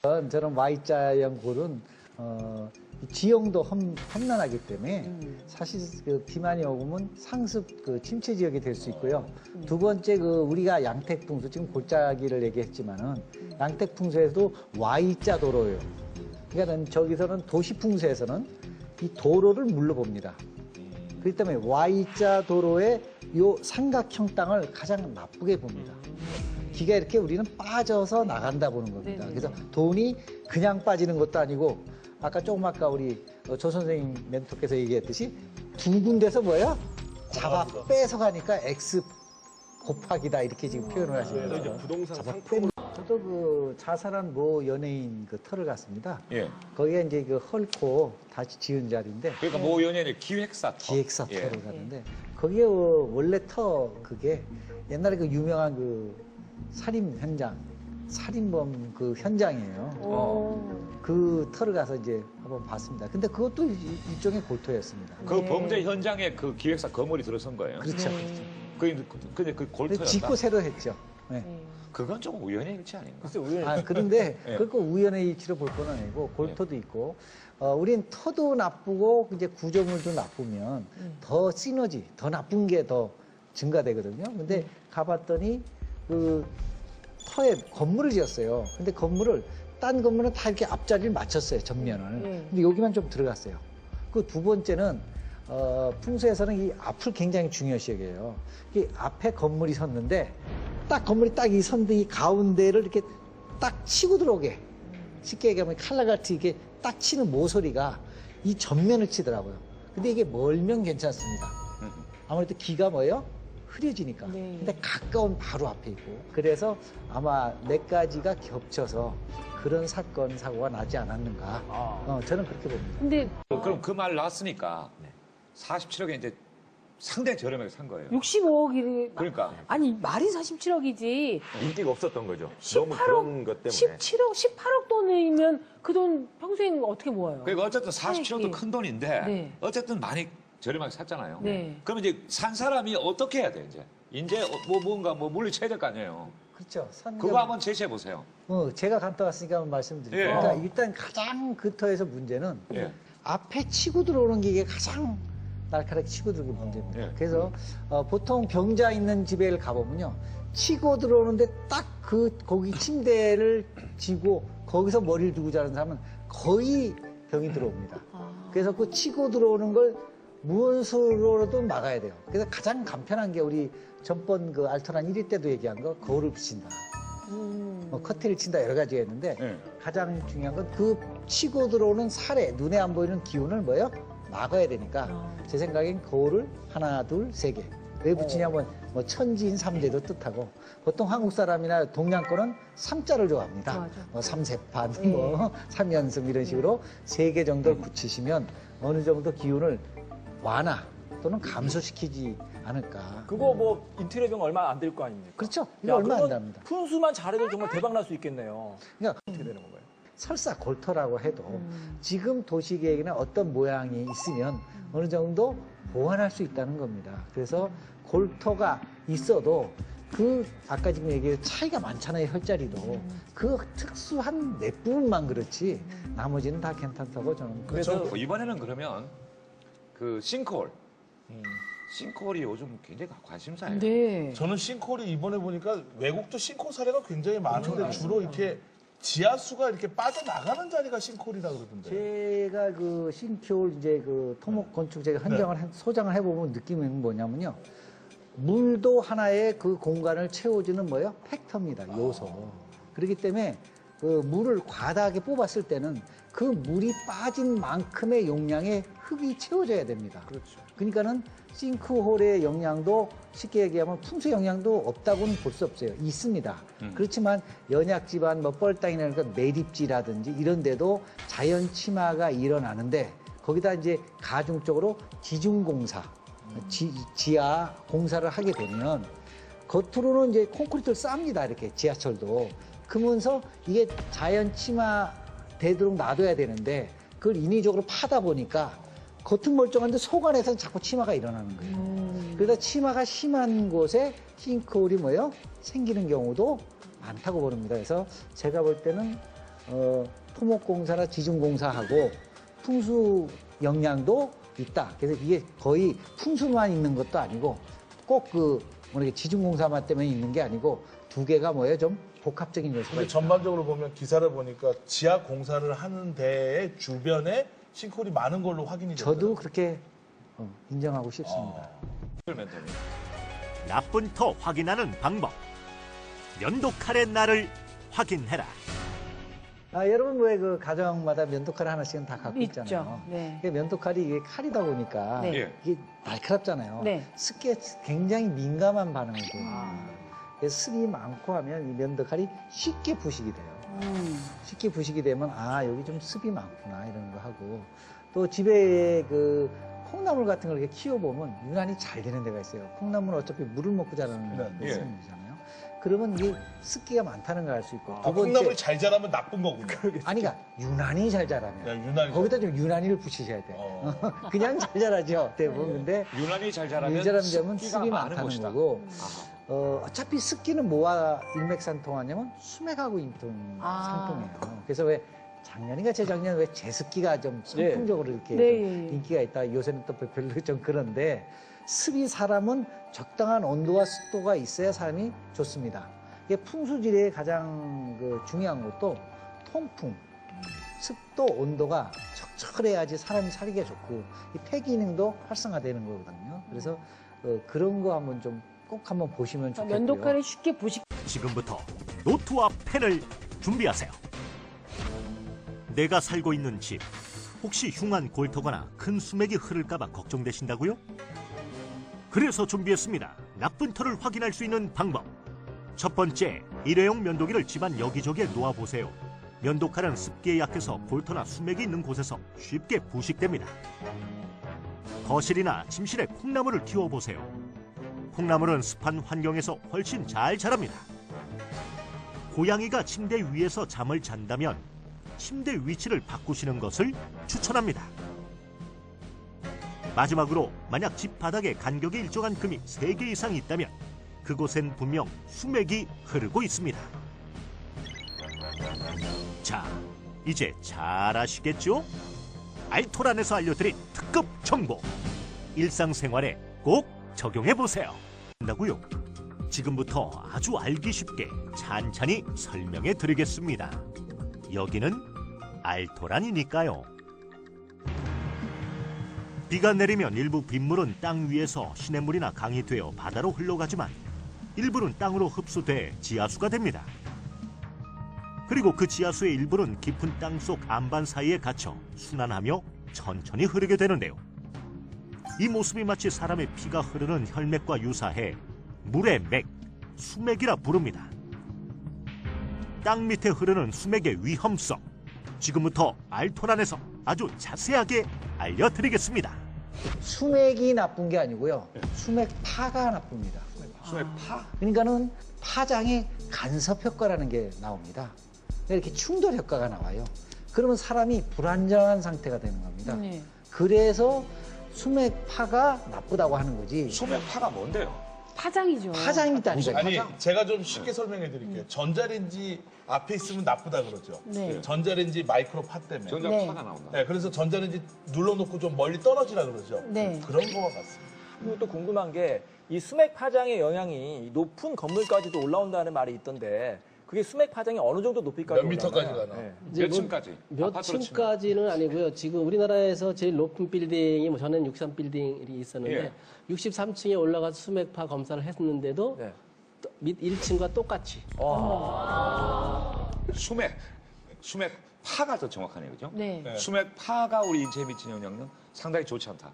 저런 Y자형 골은 지형도 험난하기 때문에 사실 그 비만이 오면 상습 그 침체 지역이 될 수 있고요. 두 번째 그 우리가 양택풍수 지금 골짜기를 얘기했지만은 양택풍수에도 Y자 도로예요. 그러니까 저기서는 도시풍수에서는 이 도로를 물러봅니다. 그렇기 때문에 Y자 도로의 요 삼각형 땅을 가장 나쁘게 봅니다. 기가 이렇게 우리는 빠져서 나간다 보는 겁니다. 네네. 그래서 돈이 그냥 빠지는 것도 아니고 아까 조금 아까 우리 조 선생님 멘토께서 얘기했듯이 두 군데서 뭐야? 잡아 뺏어가니까 X 곱하기다 이렇게 지금 표현을 하시는 거예요. 부동산 상품 저도 그 자살한 모 연예인 그 터를 갔습니다. 예. 거기에 이제 그 헐코 다시 지은 자리인데 그러니까 모 연예인의 기획사. 기획사 예. 터를 갔는데 거기에 원래 터 그게 옛날에 그 유명한 그 살인 현장, 살인범 그 현장이에요. 그 터를 가서 이제 한번 봤습니다. 근데 그것도 일종의 골토였습니다. 그 범죄 현장에 그 기획사 거물이 들어선 거예요. 그렇죠. 근데 그 골토였다. 짓고 새로 했죠. 네. 그건 조금 우연의 일치 아닌가? 글쎄 우연히 그런데 예. 그걸 꼭 우연의 일치로 볼 건 아니고 골토도 있고 우린 터도 나쁘고 이제 구조물도 나쁘면 더 시너지, 더 나쁜 게 더 증가되거든요. 근데 가봤더니 그 터에 건물을 지었어요. 근데 건물을 딴 건물은 다 이렇게 앞자리를 맞췄어요. 전면을. 근데 여기만 좀 들어갔어요. 그 두 번째는 풍수에서는 이 앞을 굉장히 중요시 여겨요. 이 앞에 건물이 섰는데 딱 건물이 딱 이 선대 이 가운데를 이렇게 딱 치고 들어오게 쉽게 얘기하면 칼날같이 이렇게 딱 치는 모서리가 이 전면을 치더라고요. 근데 이게 멀면 괜찮습니다. 아무래도 기가 뭐예요? 흐려지니까. 네. 근데 가까운 바로 앞에 있고. 그래서 아마 네 가지가 겹쳐서 그런 사건, 사고가 나지 않았는가. 저는 그렇게 봅니다. 근데 그럼 그 말 나왔으니까 47억에 이제 상당히 저렴하게 산 거예요. 65억이 그러니까. 아니 말이 47억이지 인기가 없었던 거죠. 18억, 너무 그런 것 때문에. 17억, 18억 돈이면 그 돈 평생 어떻게 모아요? 그러니까 어쨌든 47억도 큰 돈인데 네. 어쨌든 많이 저렴하게 샀잖아요. 네. 그럼 이제 산 사람이 어떻게 해야 돼 이제 뭔가 물리쳐야 될 거 아니에요. 그렇죠. 그거 한번 제시해 보세요. 제가 갔다 왔으니까 한번 말씀드릴게요. 예. 그러니까 일단 가장 그 터에서 문제는 예. 앞에 치고 들어오는 게 이게 가장 날카롭게 치고 들어오는 게 문제입니다. 예. 그래서 보통 병자 있는 집에 가보면요. 치고 들어오는데 딱 거기 침대를 지고 거기서 머리를 두고 자는 사람은 거의 병이 들어옵니다. 그래서 그 치고 들어오는 걸 무언수로라도 막아야 돼요. 그래서 가장 간편한 게 우리 전번 그 알토란 1위 때도 얘기한 거 거울을 붙인다. 뭐 커튼을 친다 여러 가지가 있는데 예. 가장 중요한 건 그 치고 들어오는 살에 눈에 안 보이는 기운을 뭐요? 막아야 되니까 제 생각엔 거울을 하나, 둘, 세 개. 왜 붙이냐면 뭐 천지인 삼재도 뜻하고 보통 한국 사람이나 동양권은 삼자를 좋아합니다. 맞아. 뭐 삼세판, 뭐 삼연승 이런 식으로 세 개 정도를 붙이시면 어느 정도 기운을 완화 또는 감소시키지 않을까. 그거 뭐 인테리어 비용 얼마 안 들 거 아닙니까? 그렇죠. 이거 얼마 안 그건 답니다. 푼수만 잘해도 정말 대박 날 수 있겠네요. 그러니까 어떻게 되는 건가요? 설사 골터라고 해도 지금 도시계획이나 어떤 모양이 있으면 어느 정도 보완할 수 있다는 겁니다. 그래서 골터가 있어도 그 아까 지금 얘기한 차이가 많잖아요. 혈자리도. 그 특수한 몇 부분만 그렇지 나머지는 다 괜찮다고 저는 그래서 이번에는 그러면 그 싱크홀. 싱크홀이 요즘 굉장히 관심사예요. 네. 저는 싱크홀이 이번에 보니까 외국도 싱크홀 사례가 굉장히 많은데 주로 이렇게 지하수가 이렇게 빠져나가는 자리가 싱크홀이라 그러던데. 제가 그 싱크홀 이제 그 토목 건축 제가 소장을 해보면 느낌은 뭐냐면요. 물도 하나의 그 공간을 채워주는 뭐예요? 팩터입니다. 요소. 그렇기 때문에 그 물을 과다하게 뽑았을 때는 그 물이 빠진 만큼의 용량의 흙이 채워져야 됩니다. 그렇죠. 그러니까는 싱크홀의 영향도 쉽게 얘기하면 풍수 영향도 없다고는 볼 수 없어요. 있습니다. 그렇지만 연약 지반, 뭐 뻘땅이나 그러니까 매립지라든지 이런 데도 자연 침하가 일어나는데 거기다 이제 가중적으로 지중공사, 지하 공사를 하게 되면 겉으로는 이제 콘크리트를 쌉니다. 이렇게 지하철도. 그러면서 이게 자연 침하 되도록 놔둬야 되는데 그걸 인위적으로 파다 보니까 겉은 멀쩡한데 속 안에서는 자꾸 침하가 일어나는 거예요. 그래서 침하가 심한 곳에 싱크홀이 뭐예요? 생기는 경우도 많다고 보입니다. 그래서 제가 볼 때는 토목공사나 지중공사하고 풍수 영향도 있다. 그래서 이게 거의 풍수만 있는 것도 아니고 꼭 뭐랄까 지중공사만 때문에 있는 게 아니고 두 개가 뭐예요? 좀 복합적인 요소가 근데 있다. 전반적으로 보면 기사를 보니까 지하 공사를 하는 데에 주변에 싱크홀이 많은 걸로 확인이 됐어요. 저도 그렇게 인정하고 싶습니다. 멘토님. 나쁜 터 확인하는 방법. 면도칼의 날을 확인해라. 여러분 왜 그 가정마다 면도칼 하나씩은 다 갖고 있죠. 있잖아요. 네. 이게 면도칼이 이게 칼이다 보니까 네. 예. 이게 날카롭잖아요. 네. 습기에 굉장히 민감한 반응을 보여요. 그래서 습이 많고 하면 이 면도칼이 쉽게 부식이 돼요. 쉽게 부식이 되면 여기 좀 습이 많구나 이런 거 하고 또 집에 그 콩나물 같은 걸 이렇게 키워보면 유난히 잘 되는 데가 있어요. 콩나물은 어차피 물을 먹고 자라는 예. 생물이잖아요. 그러면 이게 습기가 많다는 걸 알 수 있고 두 콩나물이 잘 자라면 나쁜 거군요. 아니 그러니까 유난히 잘 자라면 야, 유난히 거기다 좀 유난히를 붙이셔야 돼. 그냥 잘 자라죠 대부분. 근데 유난히 잘 자라면 점은 습기가 습이 많은 많다는 곳이다. 거고 아하. 어차피 습기는 뭐와 일맥상통하냐면 수맥하고 상통해요. 그래서 왜 작년인가 재작년 왜 제습기가 좀 선풍적으로 이렇게 네, 좀 예, 예. 인기가 있다. 요새는 또 별로 좀 그런데 습이 사람은 적당한 온도와 습도가 있어야 사람이 좋습니다. 이게 풍수지리의 가장 중요한 것도 통풍, 습도, 온도가 적절해야지 사람이 살기가 좋고 이 폐 기능도 활성화되는 거거든요. 그래서 그런 거 한번 좀 꼭 한번 보시면 좋겠고요. 면도칼이 쉽게 부식. 지금부터 노트와 펜을 준비하세요. 내가 살고 있는 집, 혹시 흉한 골터거나 큰 수맥이 흐를까봐 걱정되신다고요? 그래서 준비했습니다. 나쁜 터를 확인할 수 있는 방법. 첫 번째, 일회용 면도기를 집안 여기저기에 놓아보세요. 면도칼은 습기에 약해서 골터나 수맥이 있는 곳에서 쉽게 부식됩니다. 거실이나 침실에 콩나물을 키워보세요. 콩나물은 습한 환경에서 훨씬 잘 자랍니다. 고양이가 침대 위에서 잠을 잔다면 침대 위치를 바꾸시는 것을 추천합니다. 마지막으로 만약 집 바닥에 간격이 일정한 금이 3개 이상 있다면 그곳엔 분명 수맥이 흐르고 있습니다. 자, 이제 잘 아시겠죠? 알토란에서 알려드린 특급 정보. 일상생활에 꼭 적용해보세요. 한다고요? 지금부터 아주 알기 쉽게 찬찬히 설명해 드리겠습니다. 여기는 알토란이니까요. 비가 내리면 일부 빗물은 땅 위에서 시냇물이나 강이 되어 바다로 흘러가지만 일부는 땅으로 흡수돼 지하수가 됩니다. 그리고 그 지하수의 일부는 깊은 땅속 안반 사이에 갇혀 순환하며 천천히 흐르게 되는데요. 이 모습이 마치 사람의 피가 흐르는 혈맥과 유사해 물의 맥, 수맥이라 부릅니다. 땅 밑에 흐르는 수맥의 위험성, 지금부터 알토란에서 아주 자세하게 알려드리겠습니다. 수맥이 나쁜 게 아니고요. 수맥파가 나쁩니다. 수맥파? 그러니까는 파장에 간섭 효과라는 게 나옵니다. 이렇게 충돌 효과가 나와요. 그러면 사람이 불안정한 상태가 되는 겁니다. 네. 그래서 수맥파가 나쁘다고 하는 거지. 수맥파가 뭔데요? 파장이죠. 파장이 있다니까요. 아니 제가 좀 쉽게 설명해 드릴게요. 전자레인지 앞에 있으면 나쁘다 그러죠. 네. 전자레인지 마이크로 파 때문에. 전자파가 나온다. 네, 그래서 전자레인지 눌러놓고 좀 멀리 떨어지라 그러죠. 네. 그런 거와 같습니다. 그리고 또 궁금한 게 이 수맥 파장의 영향이 높은 건물까지도 올라온다는 말이 있던데 그게 수맥 파장이 어느 정도 높이까지 몇 미터까지 올라가요? 가나? 네. 이제 몇 뭐 층까지? 몇 아파트로 치면. 층까지는 아니고요. 지금 우리나라에서 제일 높은 빌딩이 저는 63 빌딩이 있었는데 예. 63층에 올라가서 수맥파 검사를 했는데도 네. 밑 1층과 똑같이 수맥파가 더 정확하네요, 그죠? 네. 네. 수맥파가 우리 인체에 미치는 영향은 상당히 좋지 않다.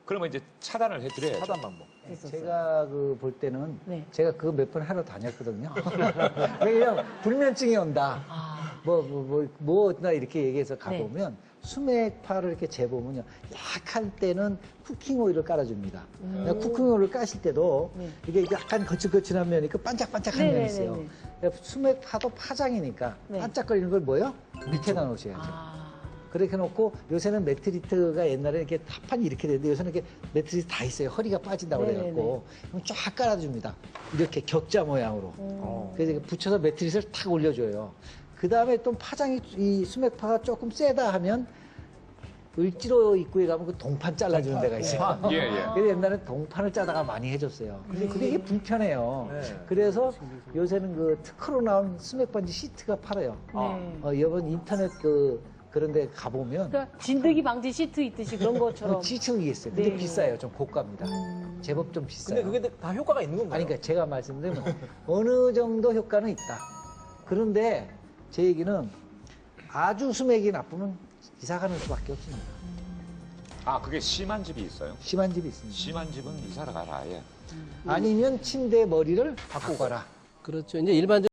그러면 이제 차단을 해드려야죠. 차단 방법. 제가 볼 때는 네. 제가 그거 몇 번 하러 다녔거든요. 왜냐면 불면증이 온다. 나 이렇게 얘기해서 가보면 수맥파를 이렇게 재보면요. 약할 때는 쿠킹 오일을 깔아줍니다. 쿠킹 오일을 까실 때도 네. 이게 약간 거칠거칠한 면이 있고 반짝반짝한 네, 면이 네, 있어요. 네, 수맥파도 파장이니까 네. 반짝거리는 걸 뭐요? 밑에다 놓으셔야죠. 그렇게 놓고 요새는 매트리트가 옛날에 이렇게 합판이 이렇게 되는데 요새는 이렇게 매트리트 다 있어요. 허리가 빠진다고 네네네. 그래갖고 그럼 쫙 깔아줍니다. 이렇게 격자 모양으로. 그래서 이렇게 붙여서 매트리트를 탁 올려줘요. 그 다음에 또 파장이 이 수맥파가 조금 세다 하면 을지로 입구에 가면 그 동판 잘라주는 데가 있어요. 예, 예. 그래서 옛날에 동판을 짜다가 많이 해줬어요. 근데 그게 이게 불편해요. 네. 그래서 요새는 그 특허로 나온 수맥 반지 시트가 팔아요. 네. 이번 인터넷 그런 데 가보면 그러니까 진드기 방지 시트 있듯이 그런 것처럼. 지층이 있어요. 근데 네. 비싸요. 좀 고가입니다. 제법 좀 비싸요. 근데 그게 다 효과가 있는 건가요? 아니, 그러니까 제가 말씀드리면 어느 정도 효과는 있다. 그런데 제 얘기는 아주 수맥이 나쁘면 이사 가는 수밖에 없습니다. 아, 그게 심한 집이 있어요? 심한 집이 있습니다. 심한 집은 이사를 가라, 아예. 아니면 침대 머리를 바꾸고 가라. 그렇죠. 이제 일반적으로